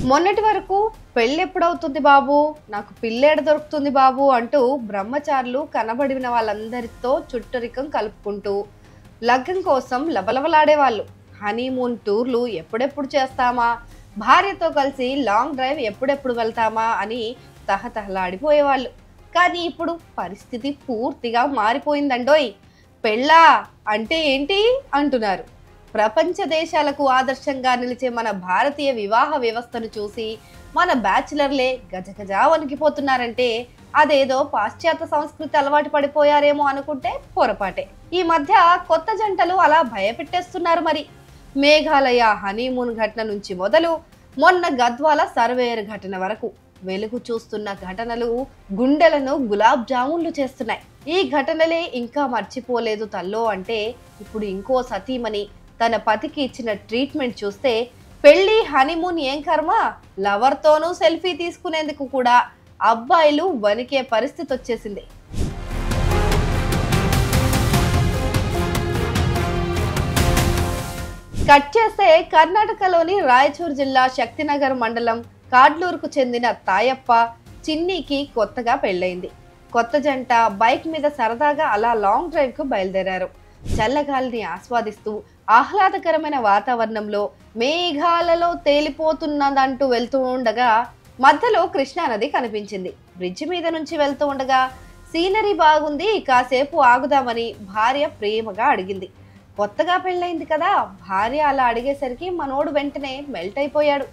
మొన్నటి వరకు పెళ్ళెప్పుడవుతుంది బాబు, నాకు పిల్లేడ దొరుకుతుంది బాబు అంటూ బ్రహ్మచారులు కనబడిన వాళ్ళందరితో చుట్టరికం కలుపుకుంటూ లగ్గం కోసం లబలబలాడేవాళ్ళు. హనీమూన్ టూర్లు ఎప్పుడెప్పుడు చేస్తామా, భార్యతో కలిసి లాంగ్ డ్రైవ్ ఎప్పుడెప్పుడు వెళ్తామా అని తహతహలాడిపోయేవాళ్ళు. కానీ ఇప్పుడు పరిస్థితి పూర్తిగా మారిపోయిందండోయ్. పెళ్ళా అంటే ఏంటి అంటున్నారు. ప్రపంచ దేశాలకు ఆదర్శంగా నిలిచే మన భారతీయ వివాహ వ్యవస్థను చూసి మన బ్యాచిలర్లే గజగజా వణికిపోతున్నారంటే అదేదో పాశ్చాత్య సంస్కృతి అలవాటు పడిపోయారేమో అనుకుంటే పొరపాటే. ఈ మధ్య కొత్త జంటలు అలా భయపెట్టేస్తున్నారు. మరి మేఘాలయ హనీమూన్ ఘటన నుంచి మొదలు మొన్న గద్వాల సర్వేయర్ ఘటన వరకు వెలుగు చూస్తున్న ఘటనలు గుండెలను గులాబ్ జామున్లు చేస్తున్నాయి. ఈ ఘటనలే ఇంకా మర్చిపోలేదు తల్లో అంటే ఇప్పుడు ఇంకో సతీమణి తన పతికి ఇచ్చిన ట్రీట్మెంట్ చూస్తే పెళ్లి హనీమూన్ ఏం కర్మ, లవర్తోనూ సెల్ఫీ తీసుకునేందుకు కూడా అబ్బాయిలు వణికే పరిస్థితి వచ్చేసింది. కట్ చేస్తే కర్ణాటకలోని రాయచూర్ జిల్లా శక్తినగర్ మండలం కాడ్లూరుకు చెందిన తాయప్ప చిన్నీకి కొత్తగా పెళ్ళైంది. కొత్త జంట బైక్ మీద సరదాగా అలా లాంగ్ డ్రైవ్ కు బయలుదేరారు. చల్లగాలిని ఆస్వాదిస్తూ ఆహ్లాదకరమైన వాతావరణంలో మేఘాలలో తేలిపోతున్నదంటూ వెళ్తూ ఉండగా మధ్యలో కృష్ణానది కనిపించింది. బ్రిడ్జి మీద నుంచి వెళ్తూ ఉండగా సీనరీ బాగుంది, కాసేపు ఆగుదామని భార్య ప్రేమగా అడిగింది. కొత్తగా పెళ్ళైంది కదా, భార్య అలా అడిగేసరికి మనోడు వెంటనే మెల్ట్ అయిపోయాడు.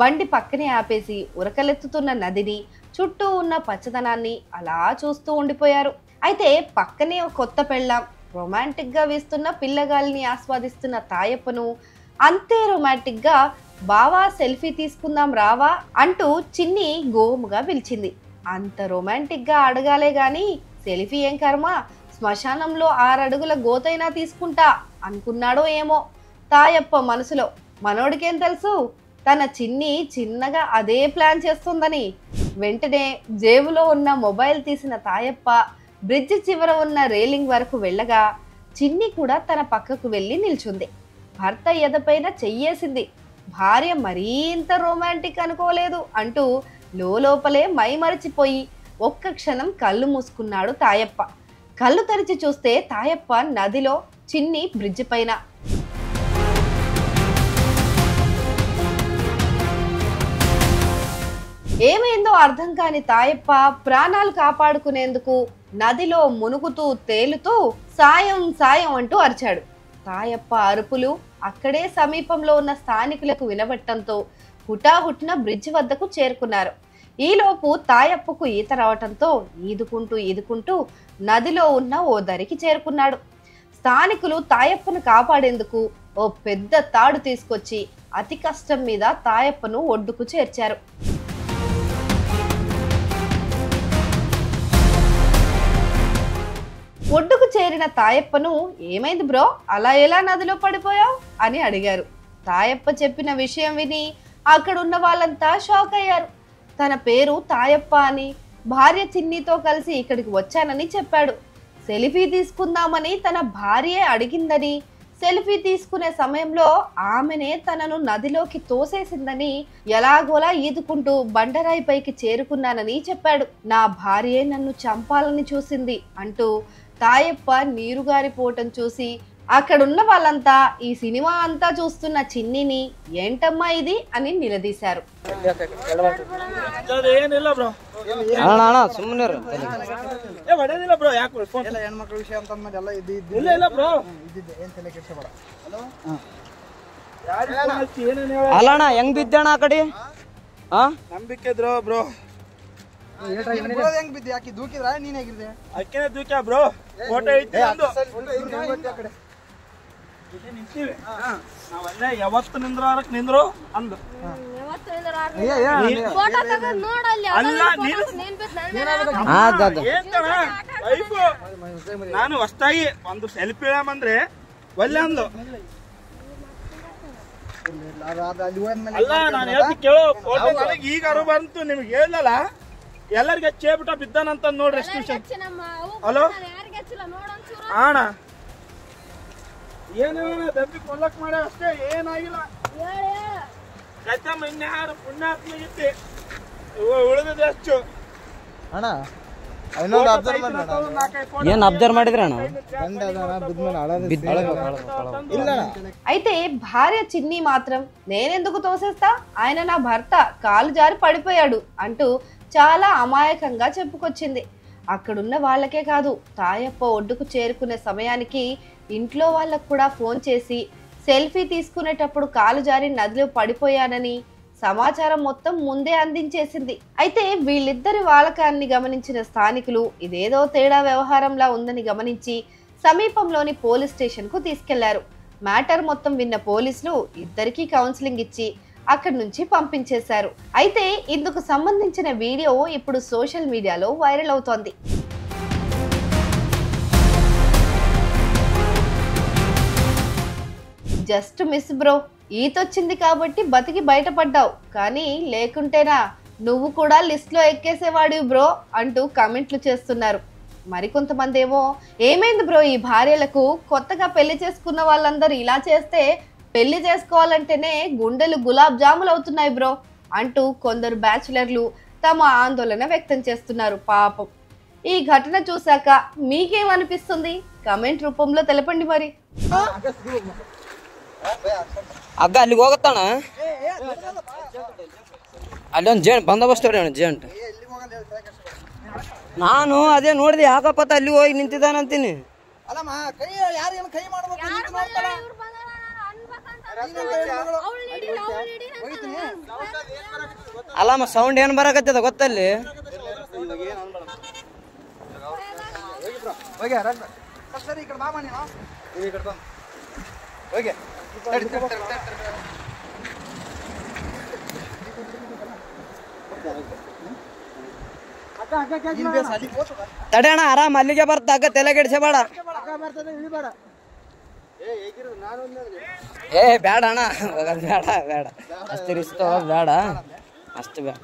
బండి పక్కనే ఆపేసి ఉరకలెత్తుతున్న నదిని, చుట్టూ ఉన్న పచ్చదనాన్ని అలా చూస్తూ ఉండిపోయారు. అయితే పక్కనే ఒక కొత్త పెళ్ళాం రొమాంటిక్ గా వీస్తున్న పిల్లగాలిని ఆస్వాదిస్తున్న తాయప్పను అంతే రొమాంటిక్ గా బావా సెల్ఫీ తీసుకుందాం రావా అంటూ చిన్ని గోముగా పిలిచింది. అంత రొమాంటిక్ గా అడగాలే గాని సెల్ఫీ ఏం కర్మ, శ్మశానంలో 6 అడుగుల గోతైనా తీసుకుంటా అనుకున్నాడో ఏమో తాయప్ప మనసులో. మనోడికేం తెలుసు తన చిన్ని చిన్నగా అదే ప్లాన్ చేస్తుందని. వెంటనే జేబులో ఉన్న మొబైల్ తీసిన తాయప్ప బ్రిడ్జ్ చివర ఉన్న రేలింగ్ వరకు వెళ్ళగా చిన్ని కూడా తన పక్కకు వెళ్ళి నిల్చుంది. భర్త ఎదపైన చెయ్యేసింది. భార్య మరీ ఇంత రొమాంటిక్ అనుకోలేదు అంటూ లోపలే మైమరచిపోయి ఒక్క క్షణం కళ్ళు మూసుకున్నాడు తాయప్ప. కళ్ళు తెరిచి చూస్తే తాయప్ప నదిలో, చిన్ని బ్రిడ్జ్ పైన. ఏమైందో అర్థం కాని తాయప్ప ప్రాణాలు కాపాడుకునేందుకు నదిలో మునుగుతూ తేలుతూ సాయం సాయం అంటూ అరిచాడు. తాయప్ప అరుపులు అక్కడే సమీపంలో ఉన్న స్థానికులకు వినబట్టంతో హుటాహుటిన బ్రిడ్జ్ వద్దకు చేరుకున్నారు. ఈలోపు తాయప్పకు ఈత రావటంతో ఈదుకుంటూ నదిలో ఉన్న ఓ దరికి చేరుకున్నాడు. స్థానికులు తాయప్పను కాపాడేందుకు ఓ పెద్ద తాడు తీసుకొచ్చి అతి కష్టం మీద తాయప్పను ఒడ్డుకు చేర్చారు. ఒడ్డుకు చేరిన తాయప్పను ఏమైంది బ్రో, అలా ఎలా నదిలో పడిపోయావు అని అడిగారు. తాయప్ప చెప్పిన విషయం విని అక్కడున్న వాళ్ళంతా షాక్ అయ్యారు. తన పేరు తాయప్ప అని, భార్య చిన్నితో కలిసి ఇక్కడికి వచ్చానని చెప్పాడు. సెల్ఫీ తీసుకుందామని తన భార్యే అడిగిందని, సెల్ఫీ తీసుకునే సమయంలో ఆమెనే తనను నదిలోకి తోసేసిందని, ఎలాగోలా ఈదుకుంటూ బండరాయి పైకి చేరుకున్నానని చెప్పాడు. నా భార్యే నన్ను చంపాలని చూసింది అంటూ తాయప్ప నీరుగారిపోవటం చూసి అక్కడున్న వాళ్ళంతా ఈ సినిమా అంతా చూస్తున్న చిన్నిని ఏంటమ్మా ఇది అని నిలదీశారు. ಅಲ್ಲಣ್ಣ ಹೆಂಗ್ ಬಿದ್ದಣ ಆ ಕಡೆ ನಂಬಿಕೆ ಬ್ರೋ ಹೆಂಗ್ ಬಿದ್ದಿ ಆಕಿ ದೂಕಿದ್ರ ನೀನ್ ಹೇಗಿದ್ದೆ ಅಕ್ಕಿನ ದೂಕ್ಯಾ ಬ್ರೋ ಫೋಟೋ ಐತಿ ನಾವಲ್ಲೇ ಯಾವತ್ತು ನಿಂದ್ರಾರಕ್ ನಿಂದ್ರು ಅಂದು ನಾನು ಹೊಸ್ತಾಗಿ ಒಂದು ಸೆಲ್ಫಿ ಇಳಂದ್ರೆ ಒಲ್ಲೆ ಅಂದು ಅಲ್ಲ ನಾನು ಹೇಳ್ತಿ ಕೇಳೋ ಫೋಟೋ ನನಗೆ ಈಗ ಅರು ಬಂತು ನಿಮ್ಗೆ ಹೇಳಲ್ಲ ಎಲ್ಲರಿಗೆ ಹಚ್ಚೇಬಿಟ್ಟ ಬಿದ್ದಾನಂತ ನೋಡ್ರಿ ಎಷ್ಟು ವಿಷಯ ಹಲೋ ಅಣ್ಣ ಏನೇನ ದಬ್ಬಿ ಕೊಲ್ಲಕ್ ಮಾಡ ಅಷ್ಟೇ ಏನಾಗಿಲ್ಲ ಕಚ್ಚಮ್ಮ ಇನ್ಯಾರು ಪುಣ್ಯಾತ್ಮ ಇದ್ದೆ ಉಳಿದ ಎಷ್ಟು ಅಣ್ಣ ಇನ್ನೊಂದು ಅಬ್ಸರ್ವ್ ಏನ್ ಅಬ್ಸರ್ವ್ ಮಾಡಿದ್ರ ಅಣ್ಣ? అయితే భార్య చిన్ని మాత్రం నేనెందుకు తోసేస్తా, ఆయన నా భర్త, కాలు జారి పడిపోయాడు అంటూ చాలా అమాయకంగా చెప్పుకొచ్చింది. అక్కడున్న వాళ్ళకే కాదు, తాయప్ప ఒడ్డుకు చేరుకునే సమయానికి ఇంట్లో వాళ్ళకు కూడా ఫోన్ చేసి సెల్ఫీ తీసుకునేటప్పుడు కాలు జారి నదిలో పడిపోయానని సమాచారం మొత్తం ముందే అందించేసింది. అయితే వీళ్ళిద్దరి వాలకాన్ని గమనించిన స్థానికులు ఇదేదో తేడా వ్యవహారంలా ఉందని గమనించి సమీపంలోని పోలీస్ స్టేషన్ కు తీసుకెళ్లారు. మ్యాటర్ మొత్తం విన్న పోలీసులు ఇద్దరికీ కౌన్సిలింగ్ ఇచ్చి అక్కడి నుంచి పంపించేశారు. అయితే ఇందుకు సంబంధించిన వీడియో ఇప్పుడు సోషల్ మీడియాలో వైరల్ అవుతోంది. జస్ట్ మిస్ బ్రో, ఈతొచ్చింది కాబట్టి బతికి బయటపడ్డావు, కానీ లేకుంటేనా నువ్వు కూడా లిస్ట్ లో ఎక్కేసేవాడివి బ్రో అంటూ కమెంట్లు చేస్తున్నారు. మరికొంతమంది ఏమో ఏమైంది బ్రో ఈ భార్యలకు, కొత్తగా పెళ్లి చేసుకున్న వాళ్ళందరూ ఇలా చేస్తే పెళ్లి చేసుకోవాలంటేనే గుండెలు గులాబ్ జాములు అవుతున్నాయి బ్రో అంటూ కొందరు బ్యాచులర్లు తమ ఆందోళన వ్యక్తం చేస్తున్నారు. పాపం, ఈ ఘటన చూశాక మీకేమనిపిస్తుంది? కమెంట్ రూపంలో తెలపండి. మరి ಅಗ್ಗ ಅಲ್ಲಿಗೆ ಹೋಗತ್ತಾಣ, ಅಲ್ಲೊಂದು ಜೇಂಟ್ ಬಂದೋಬಸ್ತ್ ಅವ್ರಿ ಅಣ್ಣ ಜೇಂಟ್. ನಾನು ಅದೇ ನೋಡಿದೆ, ಯಾಕಪ್ಪತ್ತ ಅಲ್ಲಿ ಹೋಗಿ ನಿಂತಿದ್ದಾನಂತೀನಿ. ಅಲ್ಲಮ್ಮ ಸೌಂಡ್ ಏನ್ ಬರಕತ್ತದ ಗೊತ್ತಲ್ಲಿ? ತಡೆ ಅಣ್ಣ, ಆರಾಮ್ ಅಲ್ಲಿಗೆ ಬರ್ತ, ಅಗ್ಗ ತಲೆ ಕೆಡಿಸಬೇಡ. ಏ ಬೇಡ ಅಣ್ಣ, ಬೇಡ ಬೇಡ, ಅಷ್ಟು ರಿಸ್ಕ್ ಬೇಡ, ಅಷ್ಟು ಬೇಡ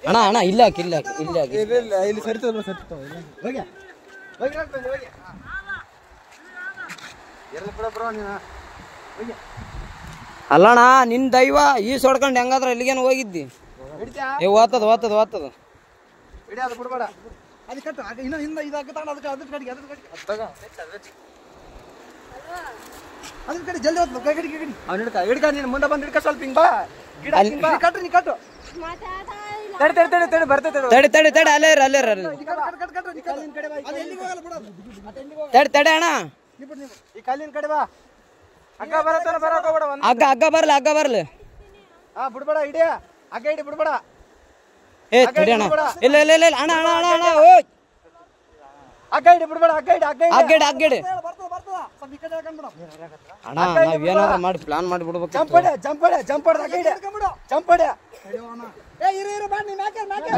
ಅಣ್ಣ. ಅಣ್ಣ ಇಲ್ಲ ಹಾಕಿ, ಇಲ್ಲ ಹಾಕಿ, ಇಲ್ಲ ಹಾಕಿ, ಇಲ್ಲಿ ಸರಿತದ ಅಲ್ಲಣ್ಣ ನಿನ್ ದೈವ ಈ ಸೊಡ್ಕೊಂಡು ಹೆಂಗಾದ್ರ ಎಲ್ಲಿಗೇನು ಹೋಗಿದ್ದಿ? ಏ ಓದ್ತದ ಓದ್ತದ ಓದ್ತದ ಬಿಡ್ಬೇಡ, ಅದು ಕಟ್ಟು ಇನ್ನೂ ಹಿಂದೆ ಇದಾಗ ಅದಕ್ಕೆ ಅದ್ರ ಕಡೆಗೆ ಅದ್ರ ಕಡೆ ಜಲ್ದಿ ಹೋಗ್ತು. ಕೈ ಕಡೆ ಅವ್ನು ಹಿಡ್ಕ ನೀನು ಮುಂದೆ ಬಂದು ಹಿಡ್ಕ ಸ್ವಲ್ಪ ಹಿಂಗ್ ಬಾ, ಗಿಡ ಕಟ್ಟು, ನೀ ಕಟ್ಟು. ತಡಿ ತಡಿ ತಡಿ ತಡಿ ಬರ್ತೈತೆ, ತಡಿ ತಡಿ ತಡಿ, ಅಲ್ಲೇ ಇರ ಅಲ್ಲೇ ಇರ, ತಡಿ ತಡಿ ಅಣ್ಣ, ಈ ಕಾಲಿನ ಕಡೆ ಬಾ. ಅಗ್ಗ ಬರತ್ತಾನ, ಬರಕ್ ಹೋಗ್ಬೇಡ. ಅಗ್ಗ ಅಗ್ಗ ಬರ್ಲಿ, ಅಗ್ಗ ಬರ್ಲಿ. ಬಿಡ್ಬೇಡ, ಹಿಡಿಯ ಅಗ್ಗ ಹಿಡಿ, ಬಿಡ್ಬೇಡ. ಏ ತಡಿ ಅಣ್ಣ, ಇಲ್ಲ ಇಲ್ಲ ಇಲ್ಲ ಅಣ್ಣ ಅಣ್ಣ ಅಣ್ಣ ಅಣ್ಣ, ಓಯ್ ಅಗ್ಗ ಹಿಡಿ, ಬಿಡ್ಬೇಡ, ಅಗ್ಗ ಹಿಡಿ, ಅಗ್ಗಡಿ ಅಗ್ಗಡಿ ಅಣ್ಣ. ನಾವೇನಾದ್ರೂ ಮಾಡಿ ಪ್ಲಾನ್ ಮಾಡಿ ಬಿಡ್ಬೇಕು. ಜಂಪಡೆ ಜಂಪಡೆ ಜಂಪಡೆ ಅಗ್ಗ ಹಿಡಿ, ಜಂಪಡೆ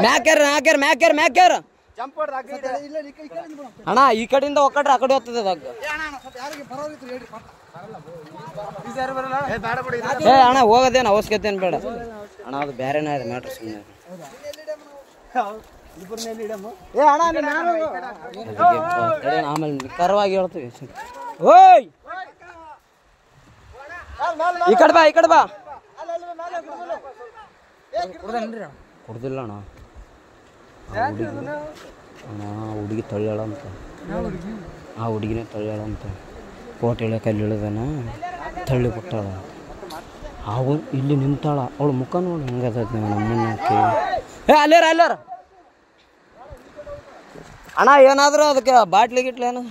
ಮ್ಯಾಕ್ಯಾರ ಮ್ಯಾಕ್ಯಾರ ಮ್ಯಾಕ್ಯಾರ ಮ್ಯಾಕ್ಯಾರ ಜಂಪಡೆ ಅಗ್ಗ ಹಿಡಿ. ಅಣ್ಣ ಈ ಕಡೆಯಿಂದ ಒಕ್ಕಟ್ರೆ ಆ ಕಡೆ ಹೋಗ್ತದೆ ಅಗ್ಗ. ಏ ಅಣ್ಣ ಹೋಗೋದೇನು ಅವಶ್ಯಕತೆ ಏನು ಬೇಡ ಅಣ್ಣ, ಅದು ಬೇರೆನೇ ಇದೆ ಮ್ಯಾಟ್ರ್. ಸುಮ್ಮನೆ ಆಮೇಲೆ ನಿಖರವಾಗಿ ಹೇಳ್ತೀವಿ. ಓಯ್ ಈ ಕಡೆ ಬಾ, ಈ ಕಡೆ ಬಾ. ಕುಡ್ದಿಲ್ಲ ಅಣ್ಣ, ಅಣ್ಣ ಹುಡುಗಿ ತಳ್ಳ್ಯಾಳ ಅಂತ, ಆ ಹುಡುಗಿನೇ ತಳ್ಳ್ಯಾಳ ಅಂತ. ಕೋಟೆ ಇಳಿಯೋಕೆ ಅಲ್ಲಿ ಇಳಿದಾನ, ತಳ್ಳಿ ಬಿಟ್ಟಾಳ. ಅವು ಇಲ್ಲಿ ನಿಂತಾಳ, ಅವಳು ಮುಖ ನೋಡಿ ಹೆಂಗದ ನಮ್ಮನ್ನಕ್ಕೆ. ಏ ಅಲ್ಲೇರ ಅಲ್ಲೇರ ಅಣ್ಣ, ಏನಾದ್ರು ಅದಕ್ಕೆ ಬಾಟ್ಲಿ ಗಿಟ್ಲೇನು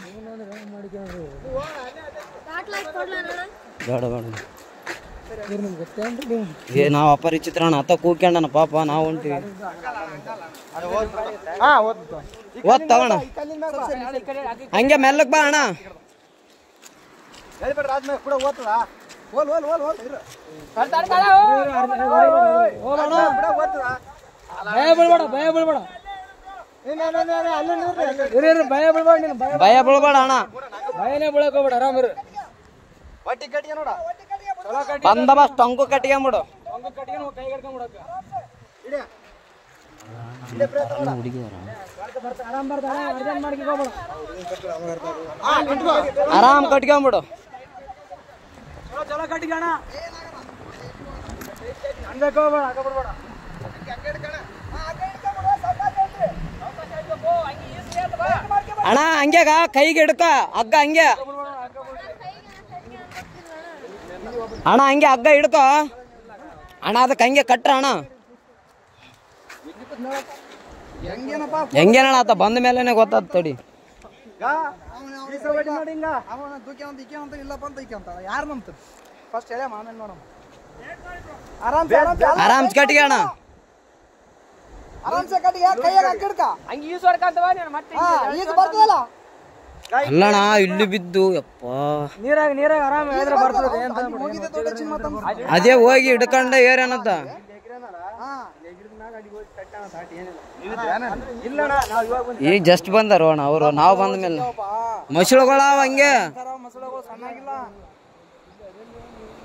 ಬೇಡ ಬೇಡ. ಏ ನಾವು ಅಪರಿಚಿತ್ರ ಅಣ್ಣ, ಅತ್ತ ಕೂಕ್ಯಂಡನ ಪಾಪ, ನಾವು ಹೊಂಟಿವಿ. ಓದ್ ತಗೋಣ, ಹಂಗೆ ಮೆಲ್ಲಕ್ ಬಾ ಅಣ್ಣ. ಭಯ ಬೀಳ್ಬೇಡ ಅಣ್ಣ, ಭಯನೇ ಬೀಳಕ್ ಹೋಗ್ಬೇಡ, ಆರಾಮಿರು. ಬಂದೋಬಸ್ತ್ ಟೊಂಕು ಕಟ್ಕೊಂಬಿಡು. ಆರಾಮ್ ಕಟ್ಕೊಂಬಿಡು. ಅಣ್ಣ ಹಂಗ್ಯಾಗ ಕೈಗೆ ಹಿಡ್ಕ ಹಗ್ಗ ಹಂಗೆ ಅಣ್ಣ ಹಂಗೆ ಹಗ್ಗ ಹಿಡ್ಕೋ ಅಣ್ಣ ಅದಕ್ಕೆ ಹಂಗೆ ಕಟ್ರ ಅಣ್ಣ ಹೆಂಗೇನಣ್ಣ ಆತ ಬಂದ ಮೇಲೆನೆ ಗೊತ್ತಾದ ತಡಿ ಆರಾಮ್ಸ್ ಕಟ್ಟಿಗೆ ಅಣ್ಣ ಅಲ್ಲಣ್ಣ ಇಲ್ಲಿ ಬಿದ್ದು ಯಪ್ಪ ಅದೇ ಹೋಗಿ ಹಿಡ್ಕೊಂಡ ಏರೇನತ್ತ ಈಗ ಜಸ್ಟ್ ಬಂದಾರ ಅಣ್ಣ ಅವರು ನಾವು ಬಂದ ಮೇಲೆ ಮಸಳುಗಳ ಹಂಗೆ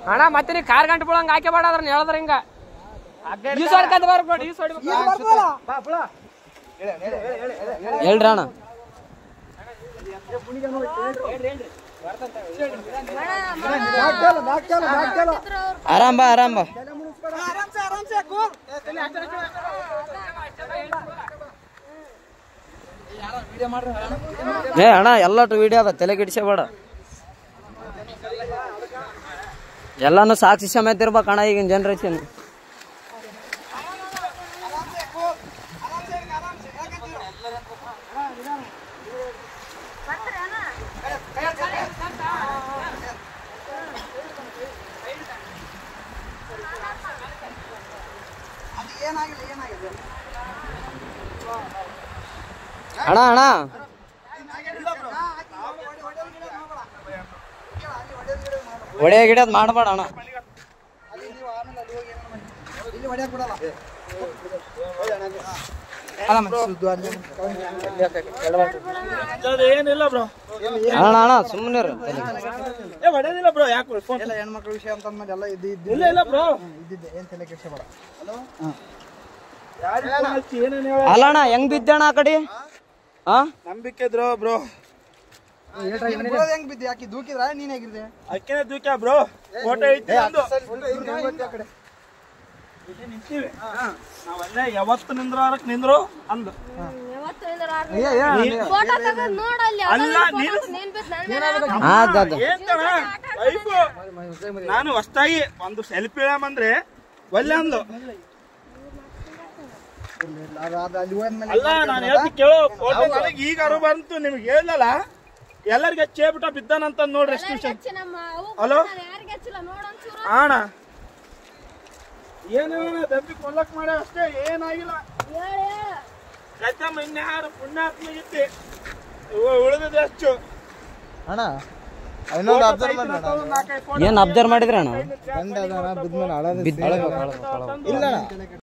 ಅಣ್ಣ ಮತ್ತೆ ನೀ ಕಾರ್ ಗಂಟೆ ಬಿಡಂಗ ಹಾಕಿ ಬೇಡ ಅದ್ರ ಹೇಳದ್ರ ಹಿಂಗ ಹೇಳ್ರಿ ಅಣ್ಣ ಆರಾಮ್ ಬಾ ಆರಾಮ್ ಬಾ ಏ ಅಣ್ಣ ಎಲ್ಲಟು ವಿಡಿಯೋ ಅದ ತಲೆ ಗಿಡಿಸಬೇಡ ಎಲ್ಲಾನು ಸಾಕ್ಷಿ ಸಮೇತ ಇರ್ಬೇಕು ಅಣ್ಣ ಈಗಿನ ಜನರೇಷನ್ ಅಣ್ಣ ಅಣ್ಣ ಒಡೆ ಗಿಡದ್ ಮಾಡಬೇಡ ಅಣ್ಣ ಏನಿಲ್ಲ ಬ್ರೋ ಅಣ್ಣ ಅಣ್ಣ ಸುಮ್ಮನೆ ಹೊಡೆದಿಲ್ಲ ಬ್ರೋ ಯಾಕೆ ಹೆಣ್ಮಕ್ಳ ವಿಷಯ ಅಂತ ಎಲ್ಲ ಇಲ್ಲ ಇಲ್ಲ ಬ್ರೋ ಇದ್ದಿದ್ದೆ ಏನ್ ತಲೆ ಕೆಡ್ಸಬೇಡ. ಅಲ್ಲ ಅಣ್ಣ ಹೆಂಗ್ ಬಿದ್ದಣ್ಣ ಆ ಕಡೆ ನಂಬಿಕೆ ಇದ್ರು ಬ್ರೋ ಹೆಂಗ್ ಬಿದ್ದೆ ಯಾಕೆ ದೂಕಿದ್ರ ನೀನ್ ಹೇಗಿದ್ದೆ ಅಕ್ಕೇನೆ ದೂಕ್ಯ ಬ್ರೋ ಫೋಟೋ ಐತಿ ನಿಂತೀವಿ ನಾವಲ್ಲೇ ಯಾವತ್ತು ನಿಂದ್ರಕ್ ನಿಂದ್ರು ಅಂದು ಅಲ್ಲ ನಾನು ಹೊಸ್ತಾಗಿ ಒಂದು ಸೆಲ್ಫಿ ಇಳಂದ್ರೆ ಒಳ್ಳೆ ಅಂದ್ಲು ಅಲ್ಲ ನಾನು ಹೇಳ್ತಿ ಕೇಳೋ ಫೋಟೋ ನನಗೆ ಈಗ ಅರು ಬಂತು ನಿಮ್ಗೆ ಹೇಳಲ್ಲ ಎಲ್ಲರಿಗೆ ಚೇಬಿಟ ಬಿದ್ದಾನಂತ ನೋಡ್ರಿ ಎಷ್ಟು ಹಲೋ ಅಣ್ಣ ಏನು ದಬ್ಬಿ ಕೊಲ್ಲಕ್ ಮಾಡ ಅಷ್ಟೇ ಏನಾಗಿಲ್ಲ ಕಚ್ಚಮ್ಮ ಇನ್ಯಾರು ಪುಣ್ಯಾತ್ಮ ಇತ್ತಿ ಉಳಿದ ಎಷ್ಟು ಅಣ್ಣ ಏನ್ ಅಬ್ಸರ್ವ್ ಮಾಡಿದ್ರ ಅಣ್ಣ ಇಲ್ಲ